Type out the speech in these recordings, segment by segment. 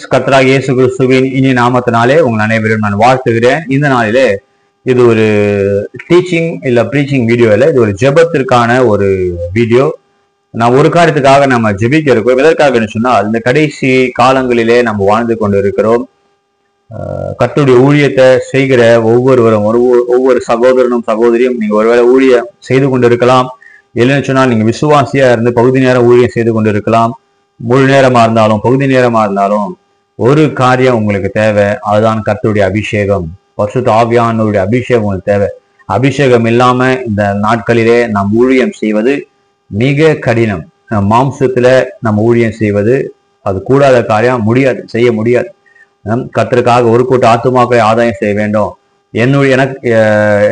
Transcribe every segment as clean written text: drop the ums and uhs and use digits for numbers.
கர்த்தராகிய இயேசு கிறிஸ்துவின் இனிய நாமத்தினாலே உங்கள் அனைவரும் நான் வாழ்த்துகிறேன். இந்த நாளிலே இது ஒரு டீச்சிங் இல்ல ப்ரீச்சிங் வீடியோ இல்லை, இது ஒரு ஜெபத்திற்கான ஒரு வீடியோ. நான் ஒரு காரியத்துக்காக நம்ம ஜெபிக்க இருக்கோம். எதற்காக சொன்னால், இந்த கடைசி காலங்களிலே நம்ம வாழ்ந்து கொண்டு இருக்கிறோம். கர்த்தருடைய ஊழியத்தை செய்கிற ஒவ்வொருவரும் ஒவ்வொரு சகோதரனும் சகோதரியும் நீங்க ஒருவேளை ஊழியம் செய்து கொண்டு இருக்கலாம். இல்லைன்னு சொன்னால் நீங்க விசுவாசியா இருந்து பகுதி நேரம் ஊழியம் செய்து கொண்டு இருக்கலாம். முழு நேரமா இருந்தாலும் பகுதி நேரமா இருந்தாலும் ஒரு காரியம் உங்களுக்கு தேவை, அதுதான் கர்த்தருடைய அபிஷேகம். பரிசுத்த ஆவியானவருடைய அபிஷேகம் உங்களுக்கு தேவை. அபிஷேகம் இல்லாம இந்த நாட்களிலே நாம் ஊழியம் செய்வது மிக கடினம். மாம்சத்துல நம்ம ஊழியம் செய்வது அது கூடாத காரியம், செய்ய முடியாது. கர்த்தருக்காக ஒரு கூட்ட ஆத்துமாக்களை ஆதாயம் செய்ய வேண்டும்.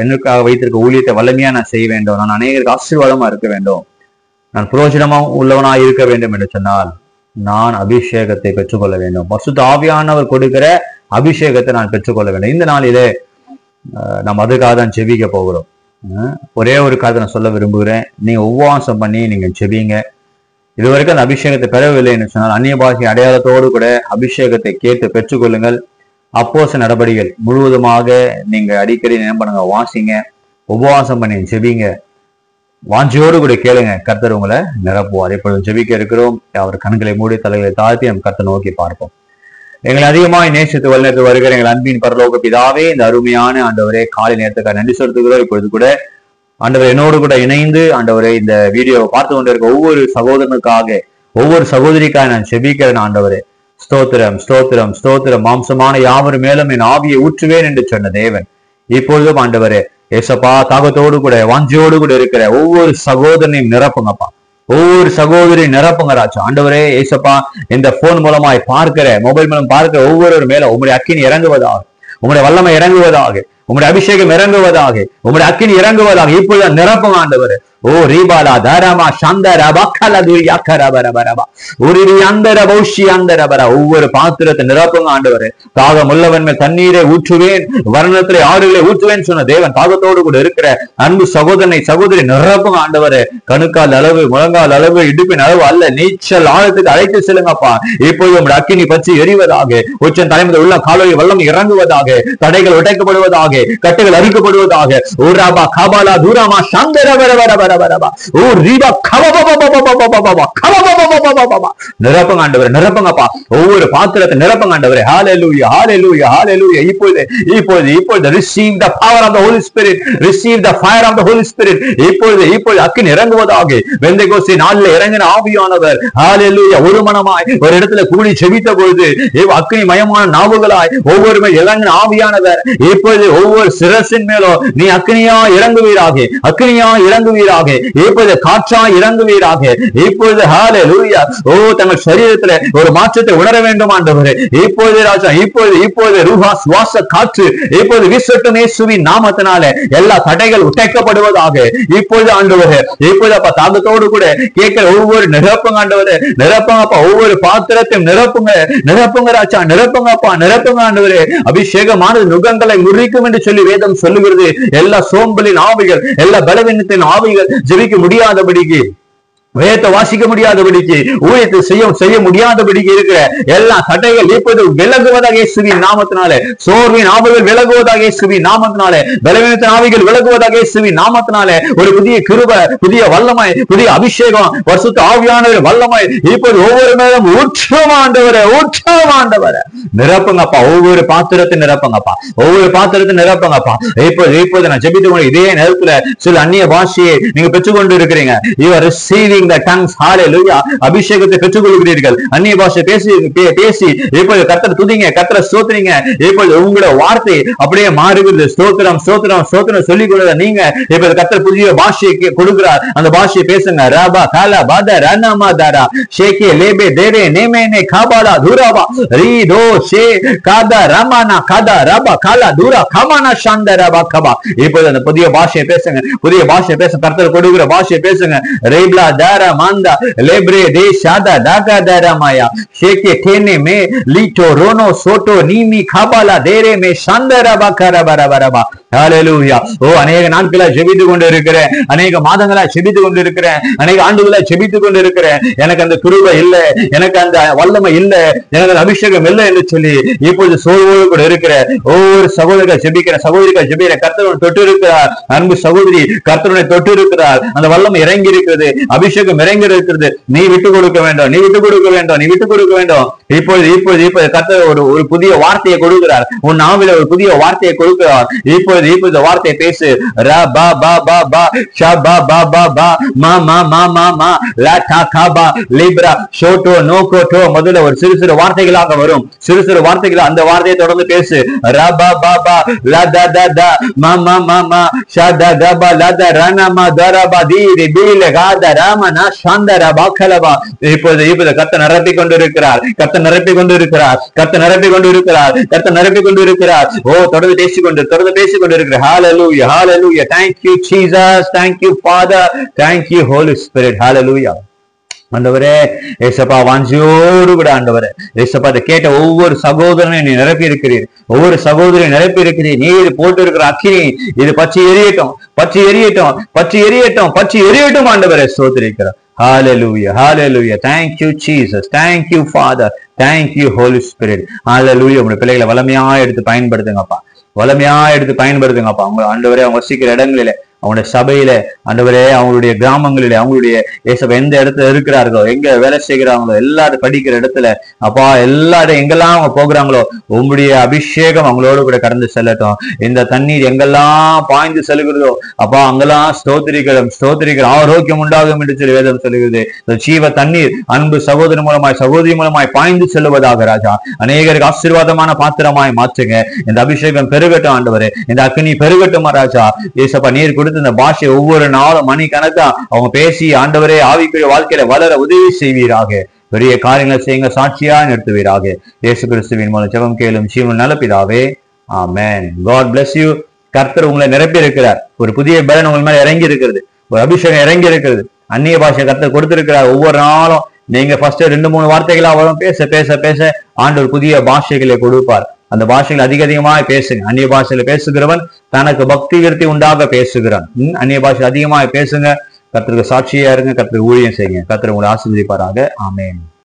எனக்காக வைத்திருக்க ஊழியத்தை வல்லமையா நான் செய்ய வேண்டும். நான் அநேகருக்கு ஆசீர்வாதமா இருக்க வேண்டும். நான் பிரயோஜனமா உள்ளவனாய் இருக்க வேண்டும் என்று சொன்னால் நான் அபிஷேகத்தை பெற்றுக்கொள்ள வேண்டும். பரிசுத்த ஆவியானவர் கொடுக்கிற அபிஷேகத்தை நான் பெற்றுக்கொள்ள வேண்டும். இந்த நாளிலே நம்ம அதுக்காக தான் ஜெபிக்க போகிறோம். ஒரே ஒரு காரியத்தை நான் சொல்ல விரும்புகிறேன். நீங்க உபவாசம் பண்ணி நீங்க ஜெபிங்க. இதுவரைக்கும் அந்த அபிஷேகத்தை பெறவில்லை என்று சொன்னால் அந்நிய பாஷை அடையாளத்தோடு கூட அபிஷேகத்தை கேட்டு பெற்றுக்கொள்ளுங்கள். அப்போஸ்தலர் நடபடிகள் முழுவதுமாக நீங்க அடிக்கடி என்ன பண்ணுங்க, வாசிங்க, உபவாசம் பண்ணி ஜெபிங்க, வாஞ்சியோடு கூட கேளுங்க. கர்த்தர் உங்களை நிரப்புவார். இப்பொழுது ஜெபிக்க இருக்கிறோம். அவர் கண்களை மூடி தலைகளை தாழ்த்தி நம் கர்த்தர் நோக்கி பார்ப்போம். எங்களை அதிகமாய் நேசித்து வழிநடத்தி வருகிற எங்கள் அன்பின் பரலோக பிதாவே, இந்த அருமையான ஆண்டவரே காலை நேரத்துக்காக நன்றி செலுத்துகிறோம். இப்பொழுது கூட ஆண்டவர் என்னோடு கூட இணைந்து ஆண்டவரே இந்த வீடியோவை பார்த்து கொண்டிருக்க ஒவ்வொரு சகோதரனுக்காக ஒவ்வொரு சகோதரிக்காக நான் ஜெபிக்கிறேன். ஆண்டவரே ஸ்தோத்திரம் ஸ்தோத்திரம் ஸ்தோத்திரம். மாம்சமான யாவர் மேலும் என் ஆவியை ஊற்றுவேன் என்று சொன்ன தேவன் இப்பொழுதும் ஆண்டவரே ஏசப்பா தாகத்தோடு கூட வாஞ்சியோடு கூட இருக்கிற ஒவ்வொரு சகோதரனையும் நிரப்புங்கப்பா. ஒவ்வொரு சகோதரியும் நிரப்புங்க ராஜா. ஆண்டவரே ஏசப்பா இந்த போன் மூலமாய் பார்க்கிற மொபைல் மூலம் பார்க்கிற ஒவ்வொரு மேல உங்களுடைய அக்கினி இறங்குவதாக, உங்களுடைய வல்லமை இறங்குவதாக, உங்களுடைய அபிஷேகம் இறங்குவதாக, உங்களுடைய அக்கினி இறங்குவதாக. இப்பொழுது நிரப்புங்க ஆண்டவரே. ஓ ரீபாலா தாராமா சாந்தரா பக்கல துரியாக்கரா பரபரபா உரிரி அந்தர பௌஷி அந்தர பர. ஒவ்வொரு பாத்திரத்தை நிரப்புங்க ஆண்டவரே. தாகம் உள்ளவன் மேல் தண்ணீரை ஊற்றுவேன், வர்ணத்திலே ஆறுகளை ஊற்றுவேன் சொன்ன தேவன் தாகத்தோடு கூட இருக்கிற அன்பு சகோதரனை சகோதரி நிரப்புங்க ஆண்டவரே. கணுக்கால் அளவு, முழங்கால் அளவு, இடுப்பின் அளவு அல்ல, நீச்சல் ஆழத்துக்கு அழைத்து செல்லுங்கப்பா. இப்போது உங்களுடைய அக்கினி பற்றி எரிவதாக, உச்சன் தலைமுறை உள்ள காலோய் வல்லம் இறங்குவதாக, தடைகள் உடைக்கப்படுவதாக, கட்டுகள் அரிக்கப்படுவதாக. ஊராபா காபாலா தூராமா சாந்தர பர நிரப்புங்க ஆண்டவரே. நிரப்புங்கப்பா. ஒவ்வொரு பாத்திரத்தை நிரப்புங்க ஆண்டவரே. ஹல்லேலூயா ஹல்லேலூயா ஹல்லேலூயா. இப்பொழுது receive the power of the Holy Spirit, receive the fire of the Holy Spirit. இப்பொழுது அக்கினி இறங்குவதாக. பெந்தெகோஸ்தே நாளிலே இறங்கின ஆவியானவர் ஹல்லேலூயா ஒரு மனமாய் ஒரு இடத்துல கூடி ஜெபித்த பொழுது அக்கினி மயமான நாவுகளாய் ஒவ்வொருமே இறங்கின ஆவியானவர் இப்பொழுது ஒவ்வொரு சிரசின் மேலோ நீ அக்கினியா இறங்குவீராக, அக்கினியா இறங்குவீராக, இப்பொழுது காற்றா இறங்குவீராக. இப்பொழுது ஹல்லேலூயா ஓ தங்கள் சரீரத்துல ஒரு மாற்றத்தை உணர வேண்டும் ஆண்டவரே. இப்பொழுது ராஜா இப்பொழுது ரூஹா சுவாச காற்று இப்பொழுது வீசட்டும் இயேசுவின் நாமத்தினாலே. எல்லா தடைகள் உடைக்கப்படுவதாக. இப்பொழுது ஆண்டவரே இப்பொழுது அப்பா தாகத்தோடு கூட கேட்கிற ஒவ்வொரு நிரப்புங்க ஆண்டவரே. நிரப்புங்கப்பா. ஒவ்வொரு பாத்திரத்தையும் நிரப்புங்க ராஜா. நிரப்புங்கப்பா. நிரப்புங்க ஆண்டவரே. அபிஷேகமானது நுகங்களை முறிக்கும் என்று சொல்லி வேதம் சொல்லுகிறது. எல்லா சோம்பலின் ஆவிகள், எல்லா பலவீனத்தின் ஆவிகள் ஜெபிக்க முடியாதபடிக்கு, வேதத்தை வாசிக்க முடியாதபடிக்கு, ஊழியத்தை செய்ய முடியாதபடிக்கு இருக்கிற எல்லா தடைகள் இப்போது விலகுவதாக இயேசுவின் நாமத்தினாலே. சோர்வின் ஆவிகள் விலகுவதாக இயேசுவின் நாமத்தினாலே. பலவீனத்தின் ஆவிகள் விலகுவதாக இயேசுவின் நாமத்தினாலே. ஒரு புதிய கிருபை, புதிய வல்லமை, புதிய அபிஷேகம், பரிசுத்த ஆவியானவர் வல்லமை இப்போது ஒவ்வொரு மேலும் ஊற்றமாண்டவரே, ஊற்றமாண்டவரே. நிரப்புங்கப்பா. ஒவ்வொரு பாத்திரத்தை நிரப்புங்கப்பா. ஒவ்வொரு பாத்திரத்தை நிரப்புங்கப்பா. இப்போது நான் ஜெபித்து இதே நேரத்துல சில அந்நிய பாஷையை நீங்க பெற்றுக்கொண்டு இருக்கிறீங்க. You are receiving the tongues. Hallelujah. அபிஷேகத்தை பெற்றுக்கொள்கிறீர்கள். அந்நிய பாஷை பேசி இப்போது கர்த்தரை துதிங்க, கர்த்தரை ஸ்தோத்திரிங்க. இப்போது உங்களோட வார்த்தை அப்படியே மாறுகிறது. ஸ்தோத்திரம் ஸ்தோத்திரம் ஸ்தோத்திரம் சொல்லிக் கொள்ளுங்க. நீங்க இப்போது கர்த்தர் புதிய பாஷையை கொடுக்கிறார். அந்த பாஷையை பேசுங்க. ராபா காலா பாதா ரனமா தாரா ஷேகே லேபே தேரே நேமேனே காபாலா தூராபா ரீதோ ஷே காதா ரமானா காதா ரபா காலா தூரா கமானா சாந்தரபா கபா. இப்போது அந்த புதிய பாஷையை பேசுங்க. புதிய பாஷையை பேச கர்த்தர் கொடுக்கிற பாஷையை பேசுங்க. ரேப்லா dara manda lebre de shada daga dara maya sheke kene me lito rono soto nimi khabala dere me shandara bakara bara bara. ஹல்லேலூயா. ஓ, அநேக நாட்களா ஜெபித்து கொண்டு இருக்கிறேன், அநேக மாதங்களா ஜெபித்து கொண்டு இருக்கிறேன், அநேக ஆண்டுகளா ஜெபித்து கொண்டு இருக்கிறேன், எனக்கு அந்த கிருபை இல்ல, எனக்கு அந்த வல்லமை இல்ல, எனக்கு அந்த அபிஷேகம் இல்லை என்று சொல்லி இப்பொழுது சோர்வோடு கூட இருக்கிற ஒவ்வொரு சகோதரர்கள் ஜெபிக்கிற சகோதரிகள் ஜெபிக்கிற கர்த்தர் தொட்டு இருக்கிறார். அன்பு சகோதரி, கர்த்தருடைய தொட்டு இருக்கிறார். அந்த வல்லமை இறங்கி இருக்கிறது, அபிஷேகம் இறங்கி இருக்கிறது. நீ விட்டு கொடுக்க வேண்டும், நீ விட்டு கொடுக்க வேண்டும், நீ விட்டு கொடுக்க வேண்டும். இப்பொழுது இப்பொழுது இப்பொழுது கர்த்தர் ஒரு புதிய வார்த்தையை கொடுக்கிறார். உன் நாவில ஒரு புதிய வார்த்தையை கொடுக்கிறார். இப்பொழுது இப்பொழுது வார்த்தையை பேசு. ரா பா பா பா பா ஷா பா பா பா பா மா மா மா மா மா லா டா கா பா லிப்ரா ஷோட்டோ நோ கோட்டோ. முதல்ல ஒரு சிறு சிறு வார்த்தைகளாக வரும், சிறு சிறு வார்த்தைகள். அந்த வார்த்தையை தொடர்ந்து பேசு. ரா பா பா பா லா தா தா தா மா மா மா மா ஷா தா தா பா லா தா ரானா மா தரா பா தி ரி பி ல கா தா ராம நா ஷாந்தரா பா கலபா. இப்பொழுது இப்பொழுது கர்த்தர் நிரப்பி கொண்டிருக்கிறார், கர்த்தர் நிரப்பி கொண்டிருக்கிறார், கர்த்தர் நிரப்பி கொண்டிருக்கிறார், கர்த்தர் நிரப்பி கொண்டிருக்கிறார். ஓ, தொடர்ந்து பேசிக்கொண்டு Hallelujah, hallelujah. Thank you Jesus, thank you Father, thank you Holy Spirit. Hallelujah. ஆண்டவரே, ஏசப்பா, வாஞ்சியோடு கூட ஆண்டவரே, ஏசப்பா, அதை கேட்ட ஒவ்வொரு சகோதரனையும் நீ நிரப்பி இருக்கிறீர், ஒவ்வொரு சகோதரையும் நிரப்பி இருக்கிறீர். நீர் போட்டு இருக்கிற அக்கினி இது பற்றி எரியட்டும், பற்றி எரியட்டும், பற்றி எரியட்டும், பற்றி எரியட்டும். ஆண்டவரே, ஸ்தோத்திரிக்கிறோம். Hallelujah, hallelujah. Thank you Jesus, thank you Father, thank you Holy Spirit. Hallelujah. உங்களுடைய பிள்ளைகளை வல்லமையா எடுத்து பயன்படுத்துங்கப்பா, வல்லமையா எடுத்து பயன்படுத்துங்கப்பா. அவங்க ஆண்டவரே, அவங்க வசிக்கிற இடங்களிலே, அவங்களுடைய சபையில ஆண்டவரே, அவங்களுடைய கிராமங்களிலே, அவங்களுடைய ஏசப்பா எந்த இடத்துல இருக்கிறார்களோ, எங்க வேலை செய்கிறாங்களோ, எல்லாரும் படிக்கிற இடத்துல அப்பா, எல்லாரும் எங்கெல்லாம் அவங்க போகிறாங்களோ, உங்களுடைய அபிஷேகம் அவங்களோடு கூட கடந்து செல்லட்டும். இந்த தண்ணீர் எங்கெல்லாம் பாய்ந்து செல்கிறதோ அப்பா, அங்கெல்லாம் ஸ்தோத்திரிக்கிறோம், ஸ்தோத்திரிக்கிறோம், ஆரோக்கியம் உண்டாகும் என்று சொல்லி வேதம் சொல்லுகிறது. ஜீவ தண்ணீர் அன்பு சகோதரன் மூலமாய் சகோதரி மூலமாய் பாய்ந்து செல்லுவதாக ராஜா. அநேகருக்கு ஆசீர்வாதமான பாத்திரமாய் மாற்றுங்க. இந்த அபிஷேகம் பெருகட்டும் ஆண்டவரே, இந்த அக்னி பெருகட்டும் ராஜா. ஏசப்பா, நீர் கொடுத்த இந்த பாஷை ஒவ்வொரு நாளும் மணி கணக்கா அவங்க பேசி ஆண்டவரே, ஆவிக்குரிய வாழ்க்கையில வளர உதவி செய்வீராக. பெரிய காரியங்களை செய்யுங்க, சாட்சியா நிறுத்துவீராக. இயேசு கிறிஸ்துவின் மூலம் ஜெபம் கேளும் ஜீவன் நல்ல பிதாவே, ஆமென். God bless you. கர்த்தர் உங்களை நிரப்பி இருக்கிறார். ஒரு புதிய பலன் உங்கள் மேல இறங்கி இருக்கிறது, ஒரு அபிஷேகம் இறங்கி இருக்கிறது. அந்நிய பாஷை கர்த்தர் கொடுத்திருக்கிறார். ஒவ்வொரு நாளும் நீங்க ஃபர்ஸ்ட் 2-3 வார்த்தைகளா வரும், பேச பேச பேச ஆண்டவர் புதிய பாஷைகளை கொடுப்பார். அந்த பாஷைகள் அதிகமாய் பேசுங்க. அந்நிய பாஷையில பேசுகிறவன் தனக்கு பக்தி விருத்தி உண்டாக பேசுகிறான். அந்நிய பாஷை அதிகமாய் பேசுங்க. கர்த்தருக்கு சாட்சியா இருங்க, கர்த்தருக்கு ஊழியம் செய்யுங்க. கர்த்தர் உங்களை ஆசீர்வதிப்பாராக. ஆமென்.